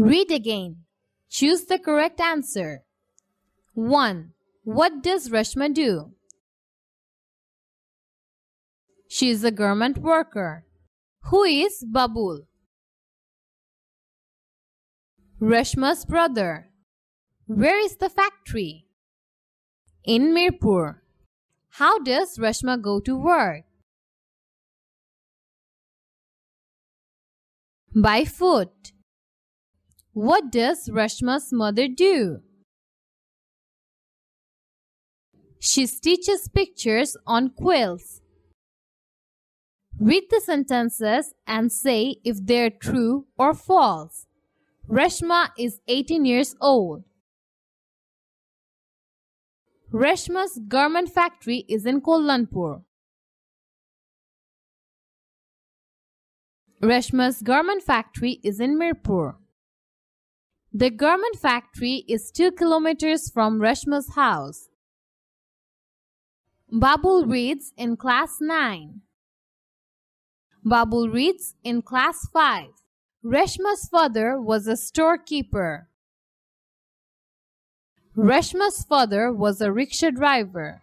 Read again. Choose the correct answer. 1. What does Rashma do? She is a government worker. Who is Babul? Rashma's brother. Where is the factory? In Mirpur. How does Rashma go to work? By foot. What does Rashma's mother do? She stitches pictures on quilts. Read the sentences and say if they're true or false. Rashma is 18 years old. Rashma's garment factory is in Kollanpur. Rashma's garment factory is in Mirpur. The garment factory is 2 kilometers from Rashma's house. Babul reads in class 9. Babul reads in class 5. Rashma's father was a storekeeper. Rashma's father was a rickshaw driver.